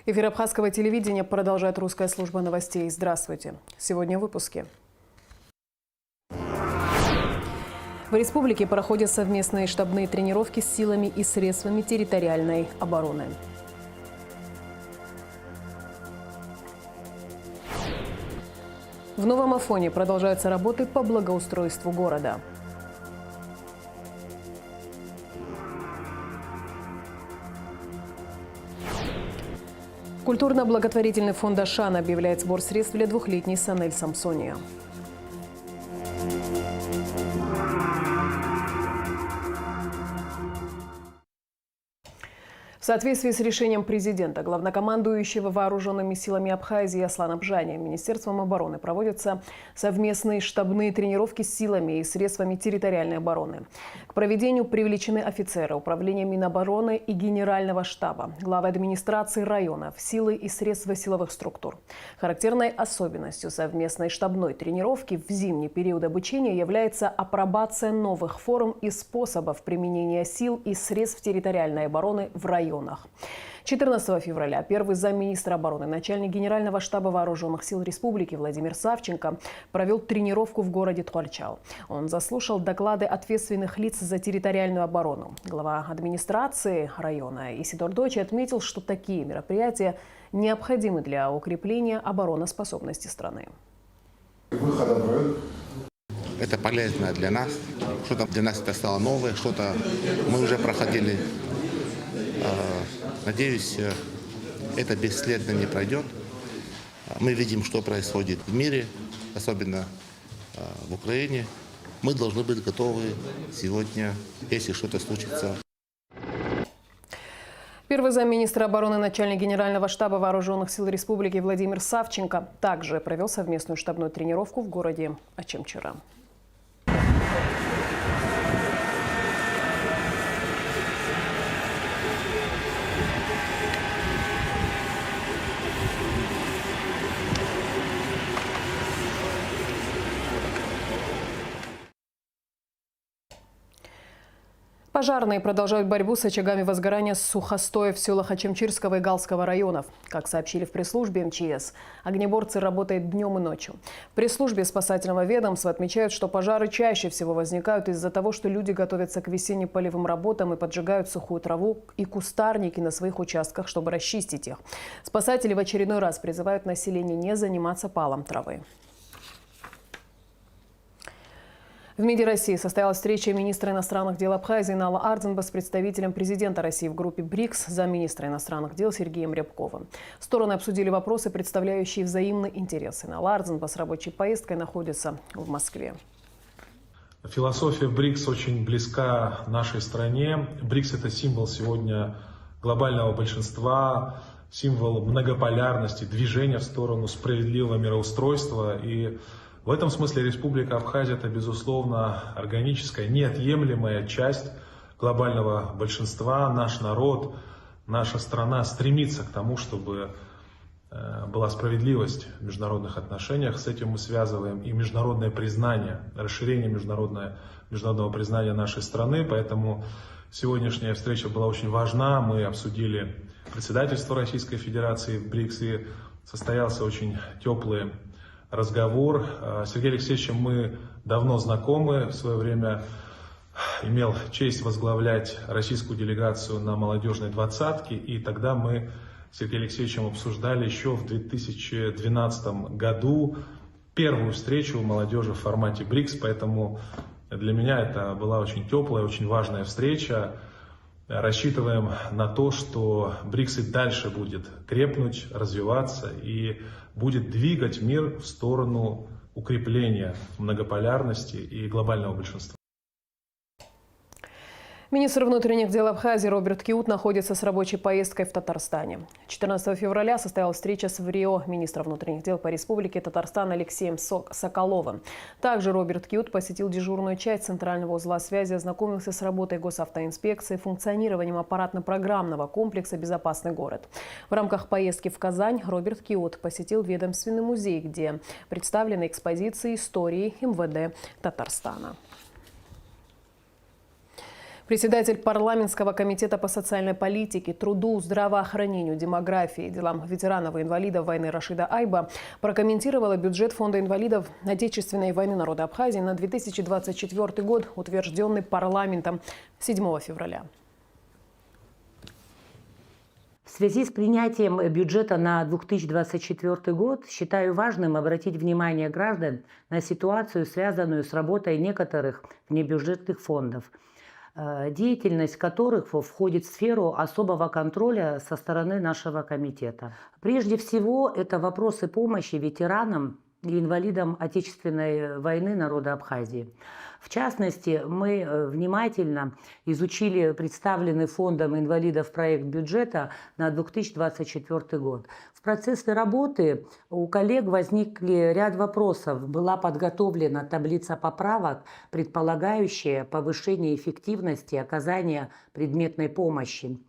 Эфир абхазского телевидения продолжает русская служба новостей. Здравствуйте. Сегодня в выпуске. В республике проходят совместные штабные тренировки с силами и средствами территориальной обороны. В Новом Афоне продолжаются работы по благоустройству города. Культурно-благотворительный фонд «Ашан» объявляет сбор средств для двухлетней Санель Самсония. В соответствии с решением президента, главнокомандующего вооруженными силами Абхазии Аслана Бжани, Министерством обороны проводятся совместные штабные тренировки с силами и средствами территориальной обороны. К проведению привлечены офицеры Управления Минобороны и Генерального штаба, главы администрации районов, силы и средства силовых структур. Характерной особенностью совместной штабной тренировки в зимний период обучения является апробация новых форм и способов применения сил и средств территориальной обороны в районах. 14 февраля первый замминистра обороны, начальник Генерального штаба вооруженных сил республики Владимир Савченко провел тренировку в городе Тхуальчал. Он заслушал доклады ответственных лиц за территориальную оборону. Глава администрации района Исидор Дочи отметил, что такие мероприятия необходимы для укрепления обороноспособности страны. Это полезно для нас. Что-то для нас это стало новое, что-то мы уже проходили. Надеюсь, это бесследно не пройдет. Мы видим, что происходит в мире, особенно в Украине. Мы должны быть готовы сегодня, если что-то случится. Первый замминистра обороны, начальник Генерального штаба вооруженных сил республики Владимир Савченко также провел совместную штабную тренировку в городе Ачамчара. Пожарные продолжают борьбу с очагами возгорания сухостоя в селах Ачамчирского и Галского районов. Как сообщили в пресс-службе МЧС, огнеборцы работают днем и ночью. В пресс-службе спасательного ведомства отмечают, что пожары чаще всего возникают из-за того, что люди готовятся к весенне-полевым работам и поджигают сухую траву и кустарники на своих участках, чтобы расчистить их. Спасатели в очередной раз призывают население не заниматься палом травы. В МИДе России состоялась встреча министра иностранных дел Абхазии Нала Ардзинба с представителем президента России в группе БРИКС, замминистра иностранных дел Сергеем Рябковым. Стороны обсудили вопросы, представляющие взаимные интересы. Нала Ардзинба с рабочей поездкой находится в Москве. Философия БРИКС очень близка нашей стране. БРИКС – это символ сегодня глобального большинства, символ многополярности, движения в сторону справедливого мироустройства. И в этом смысле Республика Абхазия – это, безусловно, органическая, неотъемлемая часть глобального большинства. Наш народ, наша страна стремится к тому, чтобы была справедливость в международных отношениях. С этим мы связываем и международное признание, расширение международного признания нашей страны. Поэтому сегодняшняя встреча была очень важна. Мы обсудили председательство Российской Федерации в БРИКС, и состоялся очень теплый разговор. С Сергеем Алексеевичем мы давно знакомы. В свое время имел честь возглавлять российскую делегацию на молодежной двадцатке. И тогда мы с Сергеем Алексеевичем обсуждали еще в 2012 году первую встречу молодежи в формате БРИКС. Поэтому для меня это была очень теплая, очень важная встреча. Рассчитываем на то, что БРИКС и дальше будет крепнуть, развиваться и будет двигать мир в сторону укрепления многополярности и глобального большинства. Министр внутренних дел Абхазии Роберт Киут находится с рабочей поездкой в Татарстане. 14 февраля состоялась встреча с ВРИО министра внутренних дел по Республике Татарстан Алексеем Соколовым. Также Роберт Киут посетил дежурную часть Центрального узла связи, ознакомился с работой госавтоинспекции, функционированием аппаратно-программного комплекса «Безопасный город». В рамках поездки в Казань Роберт Киут посетил ведомственный музей, где представлены экспозиции истории МВД Татарстана. Председатель парламентского комитета по социальной политике, труду, здравоохранению, демографии, делам ветеранов и инвалидов войны Рашида Айба прокомментировала бюджет Фонда инвалидов Отечественной войны народа Абхазии на 2024 год, утвержденный парламентом 7 февраля. В связи с принятием бюджета на 2024 год считаю важным обратить внимание граждан на ситуацию, связанную с работой некоторых внебюджетных фондов, деятельность которых входит в сферу особого контроля со стороны нашего комитета. Прежде всего, это вопросы помощи ветеранам и инвалидам Отечественной войны народа Абхазии. В частности, мы внимательно изучили представленный Фондом инвалидов проект бюджета на 2024 год. В процессе работы у коллег возникли ряд вопросов. Была подготовлена таблица поправок, предполагающая повышение эффективности оказания предметной помощи.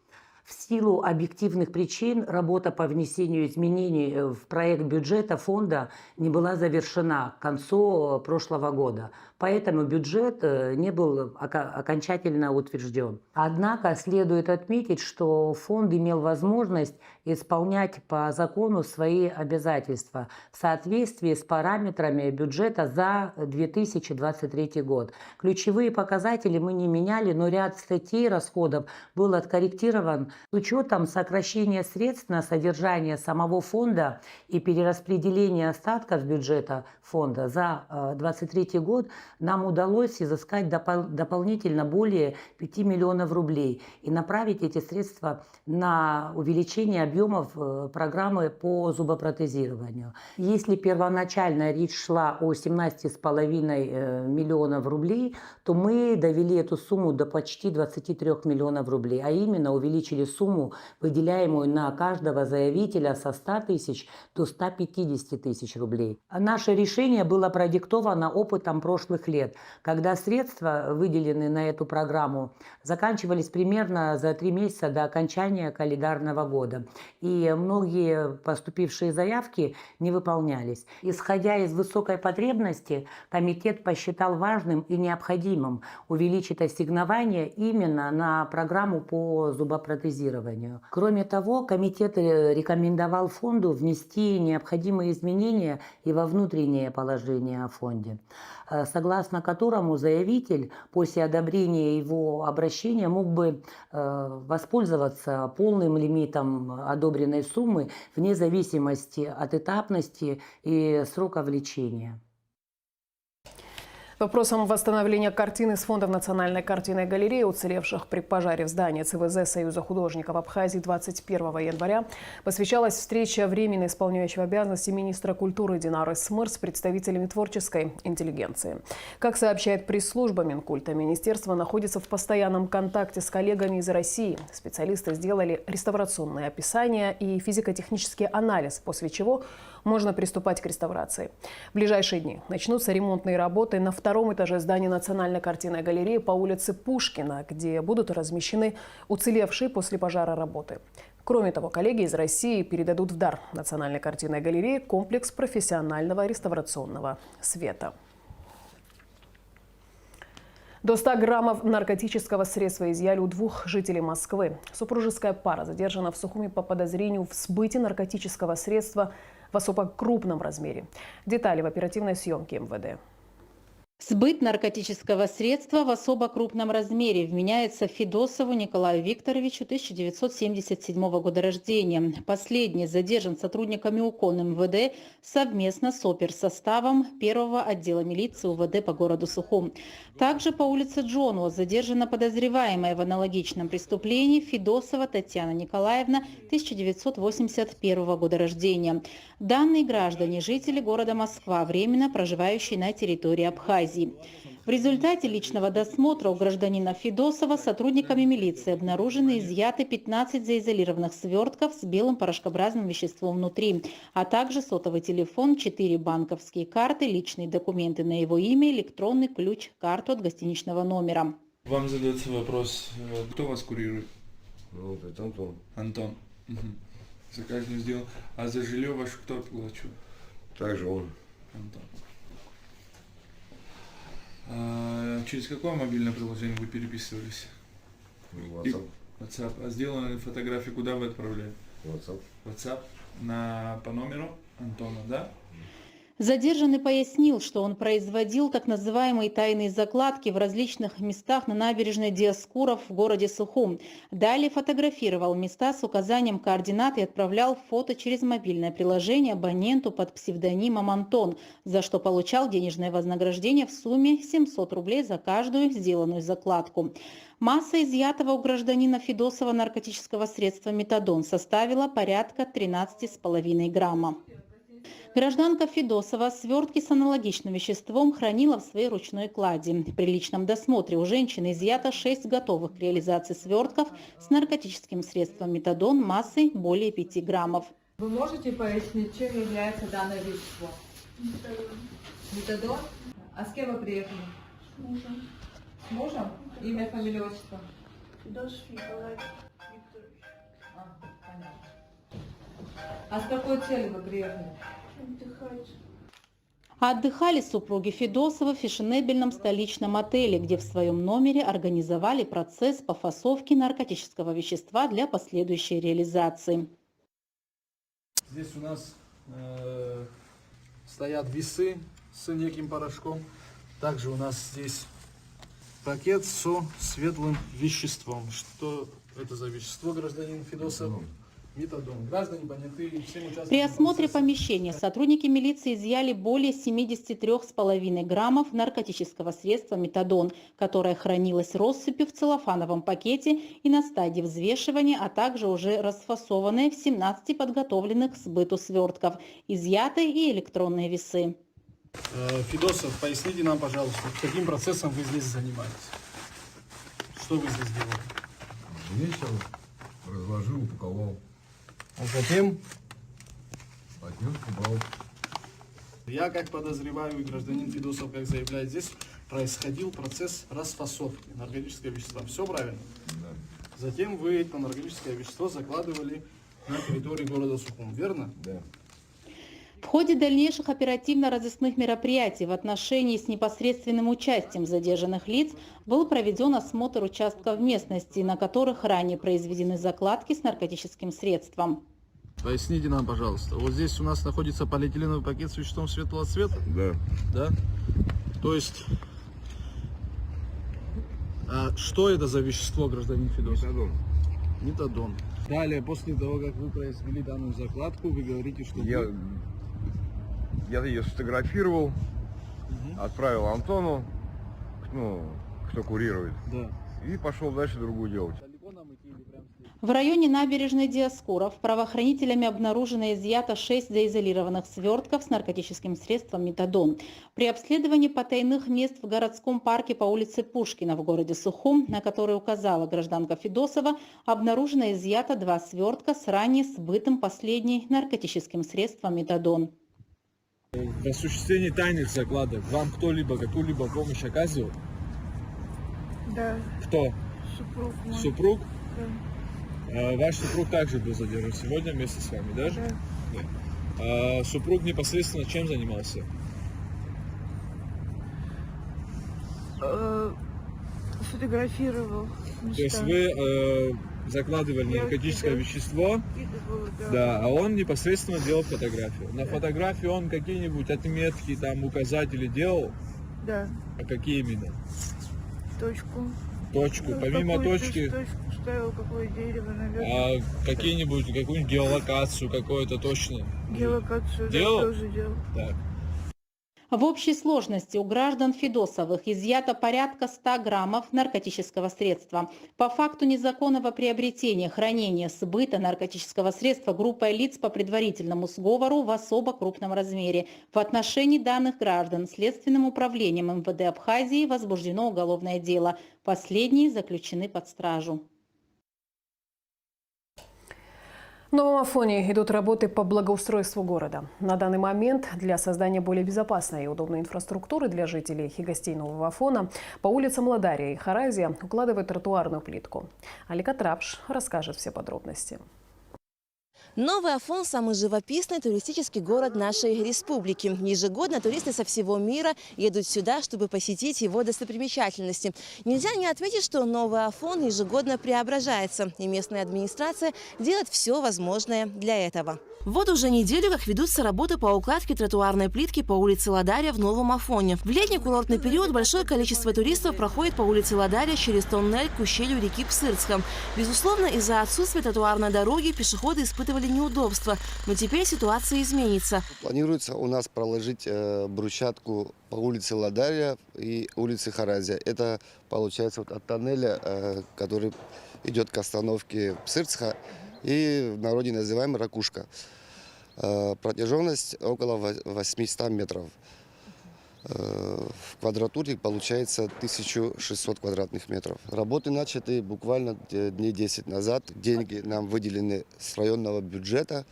В силу объективных причин работа по внесению изменений в проект бюджета фонда не была завершена к концу прошлого года. Поэтому бюджет не был окончательно утвержден. Однако следует отметить, что фонд имел возможность исполнять по закону свои обязательства в соответствии с параметрами бюджета за 2023 год. Ключевые показатели мы не меняли, но ряд статей расходов был откорректирован с учетом сокращения средств на содержание самого фонда и перераспределения остатков бюджета фонда за 2023 год. Нам удалось изыскать дополнительно более 5 миллионов рублей и направить эти средства на увеличение объемов программы по зубопротезированию. Если первоначально речь шла о 17,5 миллионов рублей, то мы довели эту сумму до почти 23 миллионов рублей, а именно увеличили сумму, выделяемую на каждого заявителя со 100 тысяч до 150 тысяч рублей. Наше решение было продиктовано опытом прошлых лет, когда средства, выделенные на эту программу, заканчивались примерно за 3 месяца до окончания календарного года, и многие поступившие заявки не выполнялись. Исходя из высокой потребности, комитет посчитал важным и необходимым увеличить ассигнование именно на программу по зубопротезированию. Кроме того, комитет рекомендовал фонду внести необходимые изменения и во внутреннее положение о фонде, согласно которому заявитель после одобрения его обращения мог бы воспользоваться полным лимитом одобренной суммы вне зависимости от этапности и срока влечения. Вопросам восстановления картины с фондов Национальной картинной галереи, уцелевших при пожаре в здании ЦВЗ Союза художников Абхазии 21 января, посвящалась встреча временно исполняющего обязанности министра культуры Динары Смыр с представителями творческой интеллигенции. Как сообщает пресс-служба Минкульта, министерство находится в постоянном контакте с коллегами из России. Специалисты сделали реставрационные описания и физико-технический анализ, после чего можно приступать к реставрации. В ближайшие дни начнутся ремонтные работы на втором этаже здания Национальной картинной галереи по улице Пушкина, где будут размещены уцелевшие после пожара работы. Кроме того, коллеги из России передадут в дар Национальной картинной галереи комплекс профессионального реставрационного света. До 100 граммов наркотического средства изъяли у 2 жителей Москвы. Супружеская пара задержана в Сухуми по подозрению в сбыте наркотического средства в особо крупном размере. Детали в оперативной съемке МВД. Сбыт наркотического средства в особо крупном размере вменяется Федосову Николаю Викторовичу, 1977 года рождения. Последний задержан сотрудниками УКОН МВД совместно с оперсоставом 1-го отдела милиции УВД по городу Сухум. Также по улице Джонуа задержана подозреваемая в аналогичном преступлении Федосова Татьяна Николаевна, 1981 года рождения. Данные граждане – жители города Москва, временно проживающие на территории Абхазии. В результате личного досмотра у гражданина Федосова сотрудниками милиции обнаружены и изъяты 15 заизолированных свертков с белым порошкообразным веществом внутри, а также сотовый телефон, 4 банковские карты, личные документы на его имя, электронный ключ, карту от гостиничного номера. Вам задается вопрос, кто вас курирует? Ну, это Антон. Антон. Угу. Заказ не сделал. А за жилье ваше кто оплачивает? Также он. Антон. А через какое мобильное приложение вы переписывались? WhatsApp. WhatsApp. А сделанные фотографии куда вы отправляете? WhatsApp. WhatsApp по номеру Антона, да? Задержанный пояснил, что он производил так называемые тайные закладки в различных местах на набережной Диоскуров в городе Сухум. Далее фотографировал места с указанием координат и отправлял фото через мобильное приложение абоненту под псевдонимом Антон, за что получал денежное вознаграждение в сумме 700 рублей за каждую сделанную закладку. Масса изъятого у гражданина Федосова наркотического средства метадон составила порядка 13,5 грамма. Гражданка Федосова свертки с аналогичным веществом хранила в своей ручной кладе. При личном досмотре у женщины изъято 6 готовых к реализации свертков с наркотическим средством метадон массой более 5 граммов. Вы можете пояснить, чем является данное вещество? Метадон. А с кем вы приехали? С мужем. С мужем? Имя, фамилия, отчество? Федосов Николай Викторович. Понятно. А с какой целью вы приехали? Отдыхать. Отдыхали супруги Федосова в фешенебельном столичном отеле, где в своем номере организовали процесс по фасовке наркотического вещества для последующей реализации. Здесь у нас стоят весы с неким порошком. Также у нас здесь пакет со светлым веществом. Что это за вещество, гражданин Федосов? Метадон. Граждане поняты, всем участникам При осмотре процесса. помещения сотрудники милиции изъяли более 73,5 граммов наркотического средства метадон, которое хранилось россыпью в целлофановом пакете и на стадии взвешивания, а также уже расфасованное в 17 подготовленных к сбыту свертков, изъяты и электронные весы. Федосов, поясните нам, пожалуйста, каким процессом вы здесь занимаетесь? Что вы здесь делаете? Весил, разложил, упаковал. А затем Отнес, убрал. я, как подозреваю, и гражданин Федосов, как заявляет, здесь происходил процесс расфасовки наркотического вещества. Все правильно? Да. Затем вы это наркотическое вещество закладывали на территории города Сухум, верно? Да. В ходе дальнейших оперативно-розыскных мероприятий в отношении с непосредственным участием задержанных лиц был проведен осмотр участков местности, на которых ранее произведены закладки с наркотическим средством. Поясните нам, пожалуйста. Вот здесь у нас находится полиэтиленовый пакет с веществом светлого цвета. Да. Да? То есть, что это за вещество, гражданин Федосов? Метадон. Метадон. Далее, после того, как вы произвели данную закладку, вы говорите, что Я ее сфотографировал, отправил Антону, ну, кто курирует, Да. и пошел дальше другую делать. В районе набережной Диоскуров правоохранителями обнаружено и изъято 6 заизолированных свертков с наркотическим средством метадон. При обследовании потайных мест в городском парке по улице Пушкина в городе Сухум, на который указала гражданка Федосова, обнаружено и изъято 2 свертка с ранее сбытым последней наркотическим средством метадон. В осуществлении тайных закладок вам кто-либо какую-либо помощь оказывал? Да, Кто? супруг мой. Супруг? Да. Ваш супруг также был задержан сегодня вместе с вами, да? Да. Супруг непосредственно чем занимался? Фотографировал места. То есть вы закладывали Я наркотическое кидал. вещество, Кидывал, да, а он непосредственно делал фотографию. На фотографии он какие-нибудь отметки, там, указатели делал? Да, А какие именно? точку. Точку. Ну, Помимо какую-то точки, точку ставил, какое дерево, наверное. какую-нибудь геолокацию какое-то точно? Геолокацию делал? да, тоже делал. Так. В общей сложности у граждан Федосовых изъято порядка 100 граммов наркотического средства. По факту незаконного приобретения, хранения, сбыта наркотического средства группой лиц по предварительному сговору в особо крупном размере. В отношении данных граждан Следственным управлением МВД Абхазии возбуждено уголовное дело. Последние заключены под стражу. В Новом Афоне идут работы по благоустройству города. На данный момент для создания более безопасной и удобной инфраструктуры для жителей и гостей Нового Афона по улицам Ладария и Харазия укладывают тротуарную плитку. Алика Трапш расскажет все подробности. Новый Афон – самый живописный туристический город нашей республики. Ежегодно туристы со всего мира едут сюда, чтобы посетить его достопримечательности. Нельзя не отметить, что Новый Афон ежегодно преображается, и местная администрация делает все возможное для этого. Вот уже неделю, как ведутся работы по укладке тротуарной плитки по улице Ладаря в Новом Афоне. В летний курортный период большое количество туристов проходит по улице Ладаря через тоннель к ущелью реки Псырцка. Безусловно, из-за отсутствия тротуарной дороги пешеходы испытывали неудобства. Но теперь ситуация изменится. Планируется у нас проложить брусчатку по улице Ладаря и улице Харазия. Это получается вот от тоннеля, который идет к остановке Псырцка, и в народе называемый Ракушка. Протяженность около 800 метров. В квадратуре получается 1600 квадратных метров. Работы начаты буквально дней 10 назад. Деньги нам выделены с районного бюджета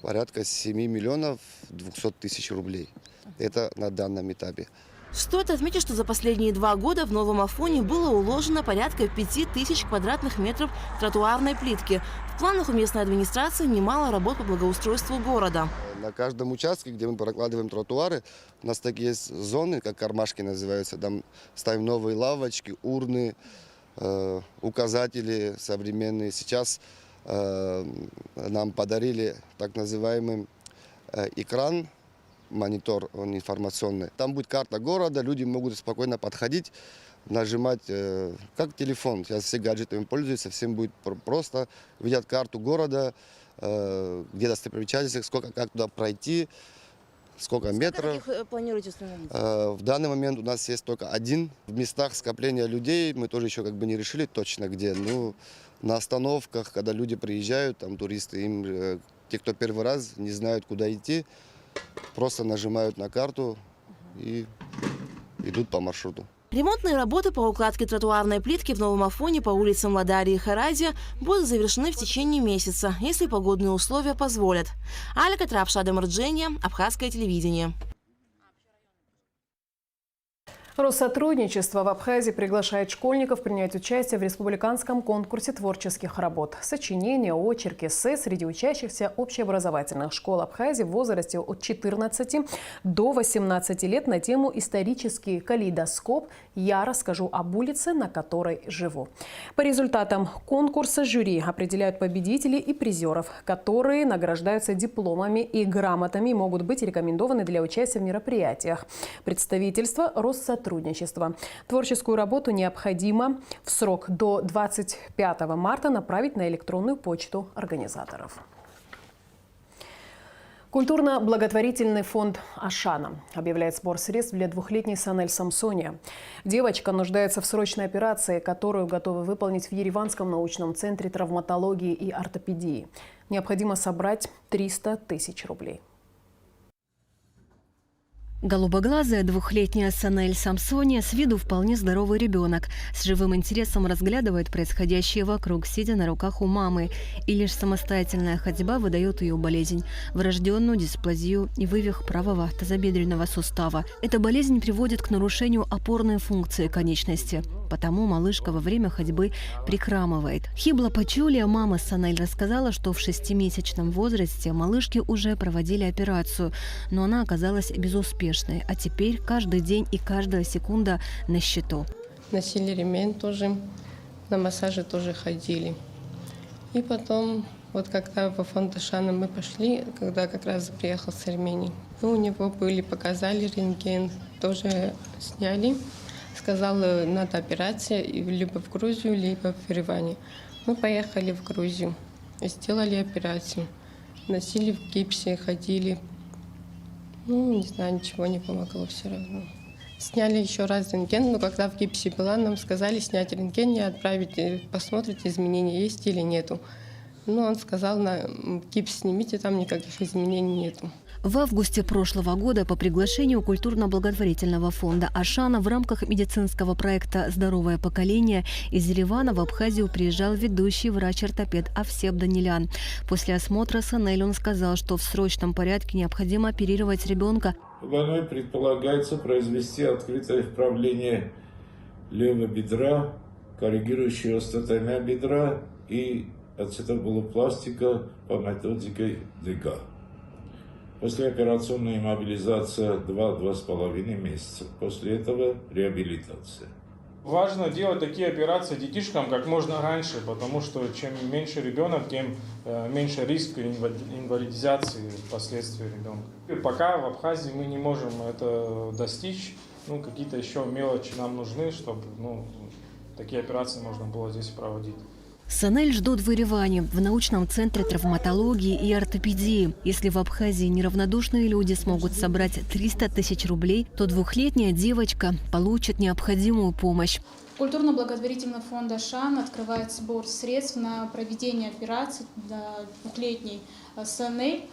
порядка 7 миллионов 200 тысяч рублей. Это на данном этапе. Стоит отметить, что за последние 2 года в Новом Афоне было уложено порядка 5000 квадратных метров тротуарной плитки. В планах у местной администрации немало работ по благоустройству города. На каждом участке, где мы прокладываем тротуары, у нас такие есть зоны, как кармашки называются. Там ставим новые лавочки, урны, указатели современные. Сейчас нам подарили так называемый экран, монитор, он информационный. Там будет карта города, люди могут спокойно подходить, нажимать, как телефон. Сейчас все гаджетами пользуются, всем будет просто. Видят карту города, где достопримечательности, как туда пройти, сколько метров. Таких планируете установить? В данный момент у нас есть только один. В местах скопления людей мы тоже еще не решили точно где. Ну, на остановках, когда люди приезжают, там туристы, им, те, кто первый раз, не знают, куда идти, просто нажимают на карту и идут по маршруту. Ремонтные работы по укладке тротуарной плитки в Новом Афоне по улицам Ладария и Харазия будут завершены в течение месяца, если погодные условия позволят. Алька Трапшада Марджения, Абхазское телевидение. Россотрудничество в Абхазии приглашает школьников принять участие в республиканском конкурсе творческих работ. Сочинения, очерки, эссе среди учащихся общеобразовательных школ Абхазии в возрасте от 14 до 18 лет на тему «Исторический калейдоскоп. Я расскажу об улице, на которой живу». По результатам конкурса жюри определяют победителей и призеров, которые награждаются дипломами и грамотами и могут быть рекомендованы для участия в мероприятиях. Представительство Россотрудничества. Творческую работу необходимо в срок до 25 марта направить на электронную почту организаторов. Культурно-благотворительный фонд «Ашана» объявляет сбор средств для 2-летней Санель Самсония. Девочка нуждается в срочной операции, которую готовы выполнить в Ереванском научном центре травматологии и ортопедии. Необходимо собрать 300 тысяч рублей. Голубоглазая 2-летняя Санель Самсония с виду вполне здоровый ребенок. С живым интересом разглядывает происходящее вокруг, сидя на руках у мамы. И лишь самостоятельная ходьба выдает ее болезнь – врожденную дисплазию и вывих правого тазобедренного сустава. Эта болезнь приводит к нарушению опорной функции конечности. Потому малышка во время ходьбы прихрамывает. Хибла Пачулия, мама Санель, рассказала, что в 6-месячном возрасте малышке уже проводили операцию, но она оказалась безуспешной. А теперь каждый день и каждая секунда на счету. Носили ремень тоже, на массаже тоже ходили. И потом, вот когда во фонд Ашана мы пошли, когда как раз приехал с Армении, у него показали рентген, тоже сняли. Сказал, надо операция либо в Грузию, либо в Ереване. Мы поехали в Грузию, сделали операцию. Носили в гипсе, ходили. Не знаю, ничего не помогло все равно. Сняли еще раз рентген, но когда в гипсе была, нам сказали снять рентген и отправить, посмотрите, изменения есть или нету. Но он сказал, на гипс снимите, там никаких изменений нету. В августе прошлого года по приглашению культурно-благотворительного фонда «Ашана» в рамках медицинского проекта «Здоровое поколение» из Еревана в Абхазию приезжал ведущий врач-ортопед Авсеп Данилян. После осмотра Санель он сказал, что в срочном порядке необходимо оперировать ребенка. Больной предполагается произвести открытое вправление левого бедра, коррегирующее остеотомия бедра и ацетабулопластика по методике ДИГА. Послеоперационная иммобилизация 2-2,5 месяца. После этого реабилитация. Важно делать такие операции детишкам как можно раньше, потому что чем меньше ребенок, тем меньше риск инвалидизации последствий ребенка. И пока в Абхазии мы не можем это достичь, какие-то еще мелочи нам нужны, чтобы такие операции можно было здесь проводить. Санель ждут в Ереване, в научном центре травматологии и ортопедии. Если в Абхазии неравнодушные люди смогут собрать 300 тысяч рублей, то двухлетняя девочка получит необходимую помощь. Культурно-благотворительный фонд «Ашан» открывает сбор средств на проведение операции для двухлетней Санель,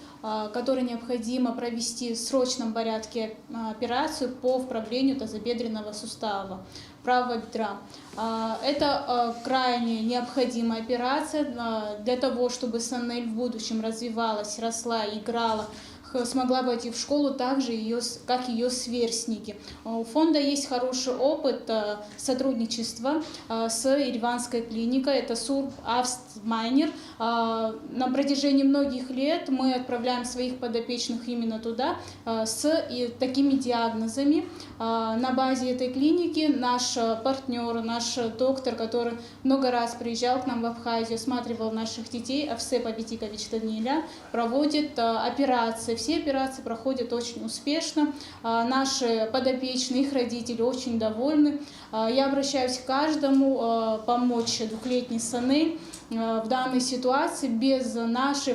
которой необходимо провести в срочном порядке операцию по вправлению тазобедренного сустава правого бедра. Это крайне необходимая операция для того, чтобы Санель в будущем развивалась, росла, играла, смогла пойти в школу так же, как ее сверстники. У фонда есть хороший опыт сотрудничества с ереванской клиникой, это Сурб Австмайнер. На протяжении многих лет мы отправляем своих подопечных именно туда с такими диагнозами. На базе этой клиники наш партнер, наш доктор, который много раз приезжал к нам в Абхазию, осматривал наших детей, Авсеп Абитикович Даниля, проводит операции. Все операции проходят очень успешно. Наши подопечные, их родители очень довольны. Я обращаюсь к каждому помочь двухлетней Санель в данной ситуации. Без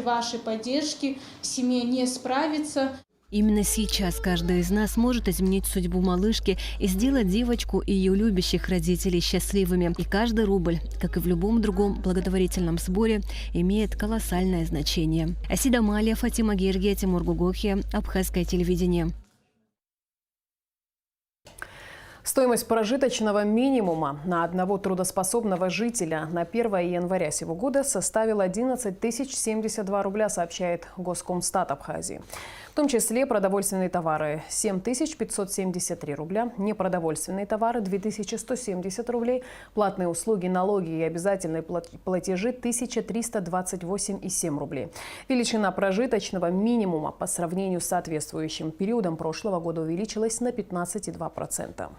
вашей поддержки в семье не справиться. Именно сейчас каждый из нас может изменить судьбу малышки и сделать девочку и ее любящих родителей счастливыми. И каждый рубль, как и в любом другом благотворительном сборе, имеет колоссальное значение. Асида Малия, Фатима Гергия, Тимур Гугохия, Абхазское телевидение. Стоимость прожиточного минимума на одного трудоспособного жителя на 1 января сего года составила 11 072 рубля, сообщает Госкомстат Абхазии. В том числе продовольственные товары – 7 573 рубля, непродовольственные товары – 2170 рублей, платные услуги, налоги и обязательные платежи – 1328,7 рублей. Величина прожиточного минимума по сравнению с соответствующим периодом прошлого года увеличилась на 15,2%.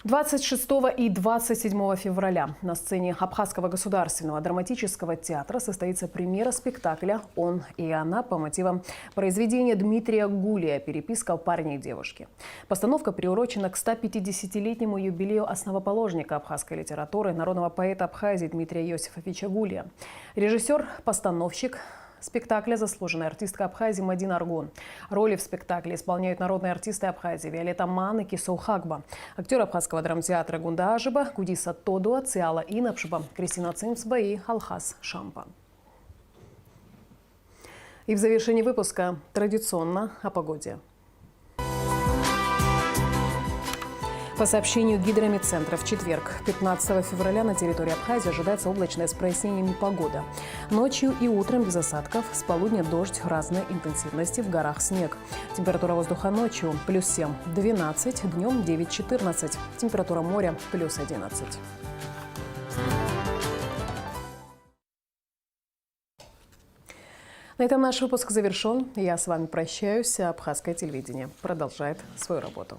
26 и 27 февраля на сцене Абхазского государственного драматического театра состоится премьера спектакля «Он и она» по мотивам произведения Дмитрия Гулия «Переписка парня и девушки». Постановка приурочена к 150-летнему юбилею основоположника абхазской литературы, народного поэта Абхазии Дмитрия Иосифовича Гулия. Режиссер, постановщик спектакля – заслуженная артистка Абхазии Мадина Аргон. Роли в спектакле исполняют народные артисты Абхазии Виолетта Ман и Кисоу Хагба, актер Абхазского драмтеатра Гунда Ажиба, Гудиса Тодуа, Циала Инапшба, Кристина Цимсба и Алхаз Шампа. И в завершении выпуска традиционно о погоде. По сообщению Гидромедцентра, в четверг, 15 февраля, на территории Абхазии ожидается облачная с прояснениями погода. Ночью и утром без осадков, с полудня дождь разной интенсивности, в горах снег. Температура воздуха ночью – +7, 12, днем 9-14. Температура моря – +11. На этом наш выпуск завершен. Я с вами прощаюсь. Абхазское телевидение продолжает свою работу.